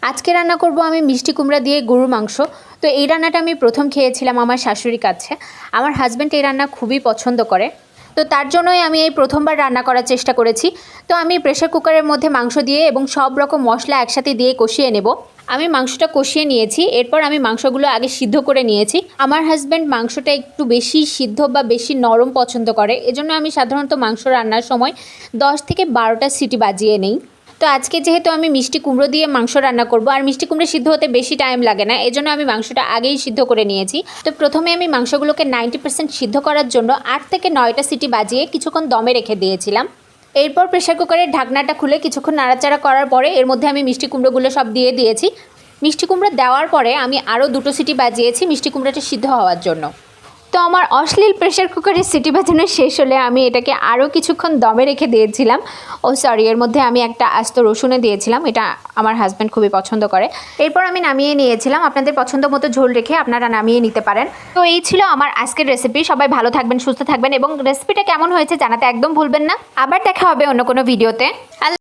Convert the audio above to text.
আজকে রান্না করব আমি মিষ্টি কুমড়া দিয়ে গরুর মাংস। তো এই রান্নাটা আমি প্রথম খেয়েছিলাম আমার শাশুড়ির কাছে। আমার হাজব্যান্ড এই রান্না খুবই পছন্দ করে, তো তার জন্যই আমি এই প্রথমবার রান্না করার চেষ্টা করেছি। তো আমি প্রেসার কুকারের মধ্যে মাংস দিয়ে এবং সব রকম মশলা একসাথে দিয়ে কষিয়ে নেব। আমি মাংসটা কষিয়ে নিয়েছি, এরপর আমি মাংসগুলো আগে সিদ্ধ করে নিয়েছি। আমার হাজব্যান্ড মাংসটা একটু বেশি সিদ্ধ বা বেশি নরম পছন্দ করে, এজন্য আমি সাধারণত মাংস রান্নার সময় 10 থেকে 12টা সিটি বাজিয়ে নেই। তো আজকে যেহেতু আমি মিষ্টি কুমড়ো দিয়ে মাংস রান্না করব, আর মিষ্টি কুমড়ো সিদ্ধ হতে বেশি টাইম লাগে না, এজন্য আমি মাংসটা আগেই সিদ্ধ করে নিয়েছি। তো প্রথমে আমি মাংসগুলোকে 90% সিদ্ধ করার জন্য 8 থেকে 9টা সিটি বাজিয়ে কিছুক্ষণ দমে রেখে দিয়েছিলাম। এরপর প্রেসার কুকারের ঢাকনাটা খুলে কিছুক্ষণ নাড়াচাড়া করার পরে এর মধ্যে আমি মিষ্টি কুমড়োগুলো সব দিয়ে দিয়েছি। মিষ্টি কুমড়ো দেওয়ার পরে আমি আরও 2টো সিটি বাজিয়েছি মিষ্টি কুমড়োটা সিদ্ধ হওয়ার জন্য। তো আমার অশ্লীল প্রেসার কুকারের সিটি বাজানো শেষ হলে আমি এটাকে আরও কিছুক্ষণ দমে রেখে দিয়েছিলাম। এর মধ্যে আমি একটা আস্ত রসুনে দিয়েছিলাম, এটা আমার হাজব্যান্ড খুবই পছন্দ করে। এরপর আমি নামিয়ে নিয়েছিলাম। আপনাদের পছন্দ মতো ঝোল রেখে আপনারা নামিয়ে নিতে পারেন। তো এই ছিল আমার আজকের রেসিপি। সবাই ভালো থাকবেন, সুস্থ থাকবেন এবং রেসিপিটা কেমন হয়েছে জানাতে একদম ভুলবেন না। আবার দেখা হবে অন্য কোনো ভিডিওতে।